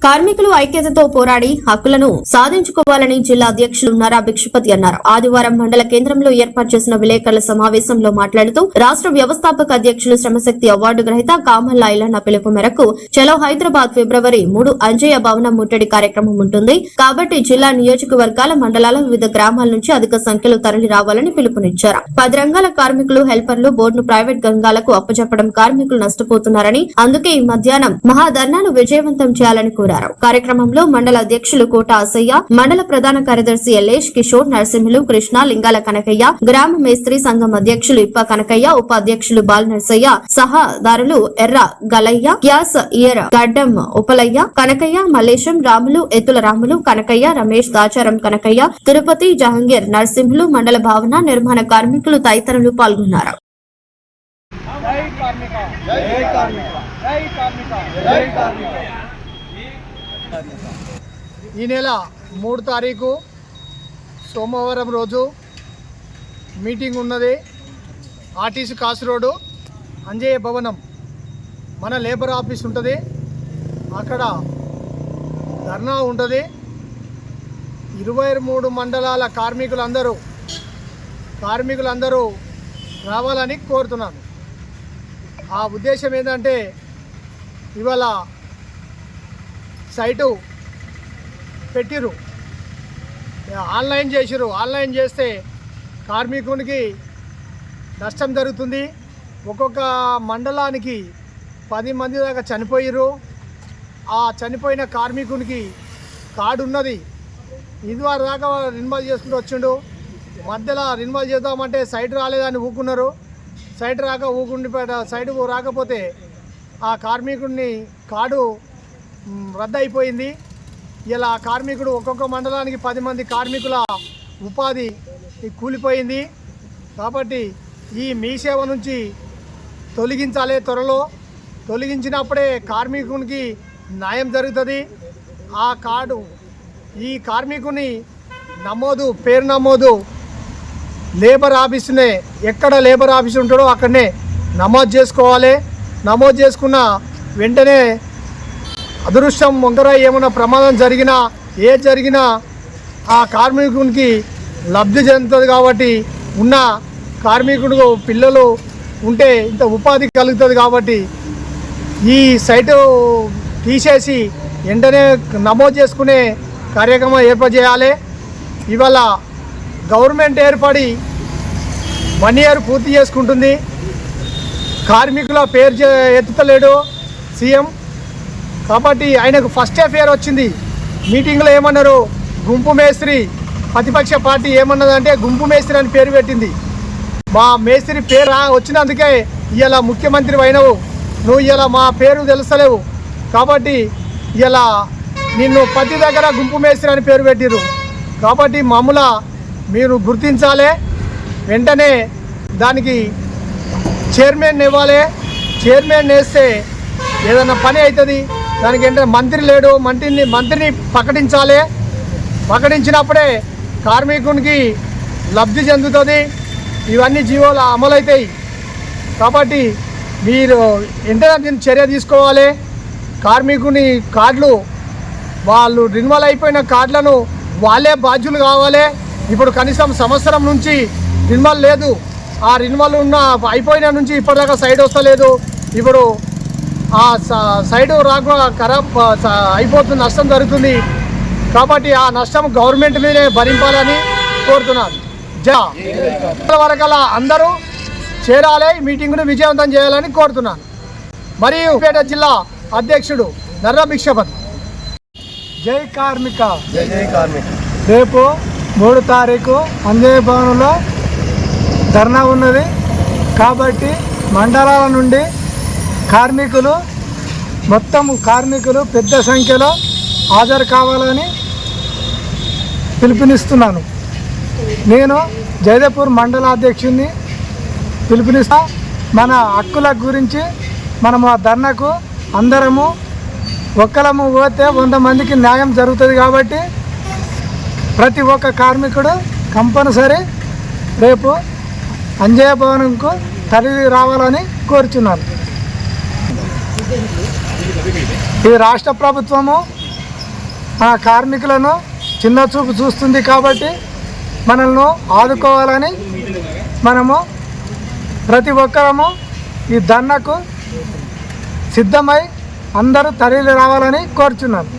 కార్మికులు ఐక్యతతో పోరాడి హక్కులను సాధించుకోవాలని జిల్లా అధ్యక్షులు నరా భిక్షపతి అన్నారు. ఆదివారం మండల కేంద్రంలో ఏర్పాటు చేసిన విలేకరుల సమావేశంలో మాట్లాడుతూ రాష్ట్ర వ్యవస్థాపక అధ్యక్షులు శ్రమశక్తి అవార్డు గ్రహీత కామల్ల ఐలన్న పిలుపు మేరకు చలో హైదరాబాద్ ఫిబ్రవరి 3 అంజయ్య భవనం ముట్టడి కార్యక్రమం ఉంటుంది. కాబట్టి జిల్లా నియోజకవర్గాల మండలాల వివిధ గ్రామాల నుంచి అధిక సంఖ్యలో తరలి రావాలని పిలుపునిచ్చారు. 10 రంగాల కార్మికులు హెల్పర్లు బోర్డును ప్రైవేట్ రంగాలకు అప్పచెప్పడం కార్మికులు నష్టపోతున్నారని అందుకే ఈ మధ్యాహ్నం మహాధర్నాను విజయవంతం చేయాలని కోరారు. కార్యక్రమంలో మండల అధ్యక్షులు కోట అసయ్య, మండల ప్రధాన కార్యదర్శి ఎల్లేష్, కిషోర్, నరసింహులు, కృష్ణ, లింగాల కనకయ్య, గ్రామ మేస్త్రి సంఘం అధ్యక్షులు ఇప్ప కనకయ్య, ఉపాధ్యక్షులు బాల్ నర్సయ్య, సహాదారులు ఎర్ర గలయ్య, గ్యాస్ ఇయర్ గడ్డం ఉపలయ్య, కనకయ్య, మల్లేశం, రాములు, ఎత్తుల రాములు, కనకయ్య, రమేష్, దాచారం కనకయ్య, తిరుపతి, జహంగీర్, నరసింహులు, మండల భావన నిర్మాణ కార్మికులు తదితరులు పాల్గొన్నారు. ఈ నెల 3 తారీఖు సోమవారం రోజు మీటింగ్ ఉన్నది. ఆర్టీసీ కాసు రోడ్డు అంజయ్య భవనం మన లేబర్ ఆఫీస్ ఉంటుంది. అక్కడ ధర్నా ఉంటుంది. 23 మండలాల కార్మికులందరూ రావాలని కోరుతున్నాను. ఆ ఉద్దేశం ఏంటంటే ఇవాళ సైటు పెట్టిరు, ఆన్లైన్ చేసిరు. ఆన్లైన్ చేస్తే కార్మికునికి నష్టం జరుగుతుంది. ఒక్కొక్క మండలానికి 10 మంది దాకా చనిపోయిరు. ఆ చనిపోయిన కార్మికునికి కార్డు ఉన్నది. ఇదివరకు దాకా రిన్వాల్ చేసుకుంటూ వచ్చిండు. మధ్యలో రిన్వాల్ చేద్దామంటే సైట్ రాలేదని ఊకున్నారు. సైట్ రాకపోతే ఆ కార్మికుడిని కార్డు రద్దు అయిపోయింది. ఇలా కార్మికుడు ఒక్కొక్క మండలానికి 10 మంది కార్మికుల ఉపాధి కూలిపోయింది. కాబట్టి ఈ మీ సేవ నుంచి తొలగించాలి. త్వరలో తొలగించినప్పుడే కార్మికునికి న్యాయం జరుగుతుంది. ఆ కార్డు ఈ కార్మికుని పేరు నమోదు లేబర్ ఆఫీసునే, ఎక్కడ లేబర్ ఆఫీస్ ఉంటాడో అక్కడనే నమోదు చేసుకోవాలి. నమోదు చేసుకున్న వెంటనే అదృష్టం వంకర ఏమైనా ప్రమాదం జరిగినా ఆ కార్మికునికి లబ్ధి చెందుతుంది. కాబట్టి ఉన్న కార్మికుడు పిల్లలు ఉంటే ఇంత ఉపాధి కలుగుతుంది. కాబట్టి ఈ సైటు తీసేసి వెంటనే నమోదు చేసుకునే కార్యక్రమం ఏర్పాటు చేయాలి. ఇవాళ గవర్నమెంట్ ఏర్పడి 1 ఇయర్ పూర్తి చేసుకుంటుంది. కార్మికుల పేరు ఎత్తుతలేడు సీఎం. కాబట్టి ఆయనకు ఫస్ట్ ఎఫ్ఐఆర్ వచ్చింది. మీటింగ్లో ఏమన్నారు, గుంపు మేస్త్రి, ప్రతిపక్ష పార్టీ ఏమన్నదంటే గుంపు మేస్త్రి అని పేరు పెట్టింది. మా మేస్త్రి పేరు వచ్చినందుకే ఇలా ముఖ్యమంత్రి అయినవు, నువ్వు ఇలా మా పేరు తెలుస్తలేవు. కాబట్టి ఇలా నిన్ను ప్రతి దగ్గర గుంపు మేస్త్రి అని పేరు పెట్టిరు. కాబట్టి మమ్మల్ని మీరు గుర్తించాలి. వెంటనే దానికి చైర్మన్ ఇవ్వాలి. చైర్మన్ వేస్తే ఏదైనా పని అవుతుంది. దానికి ఏంటంటే మంత్రి లేడు, మంత్రిని ప్రకటించాలి. ప్రకటించినప్పుడే కార్మికునికి లబ్ధి చెందుతుంది. ఇవన్నీ జీవోలు అమలవుతాయి. కాబట్టి మీరు వెంటనే దీన్ని చర్య తీసుకోవాలి. కార్మికుని కార్డులు వాళ్ళు రిన్వాల్ అయిపోయిన కార్డులను వాళ్ళే బాధ్యులు కావాలి. ఇప్పుడు కనీసం సంవత్సరం నుంచి రిన్వాల్ లేదు. ఆ రిన్వాల్ అయిపోయిన నుంచి ఇప్పటిదాకా సైడ్ వస్తలేదు. ఇప్పుడు ఆ సైడు ఖరాబ్ అయిపోతుంది, నష్టం జరుగుతుంది. కాబట్టి ఆ నష్టం గవర్నమెంట్ మీదే భరింపాలని కోరుతున్నాను. వరకల్లా అందరూ చేరాలి, మీటింగ్ను విజయవంతం చేయాలని కోరుతున్నాను. మరియు పేట జిల్లా అధ్యక్షుడు నర్రా భిక్షపతి. జై కార్మిక. రేపు 3 తారీఖు అంజయ్య భవనంలో ధర్నా ఉన్నది. కాబట్టి మండలాల నుండి కార్మికులు పెద్ద సంఖ్యలో హాజరు కావాలని పిలుపునిస్తున్నాను. నేను జైదేపూర్ మండల అధ్యక్షుడిని పిలుపునిస్తా. మన హక్కుల గురించి మనము ఆ ధర్నాకు అందరము ఒక్కలము పోతే 100 మందికి న్యాయం జరుగుతుంది. కాబట్టి ప్రతి ఒక్క కార్మికుడు కంపల్సరీ రేపు అంజయ్య భవనంకు తరలి రావాలని కోరుచున్నాను. ఈ రాష్ట్ర ప్రభుత్వము ఆ కార్మికులను చిన్న చూపు చూస్తుంది కాబట్టి మనల్ని ఆదుకోవాలని మనము ప్రతి ఒక్కరము ఈ ధర్నాకు సిద్ధమై అందరూ తరలి రావాలని కోరుచున్నాను.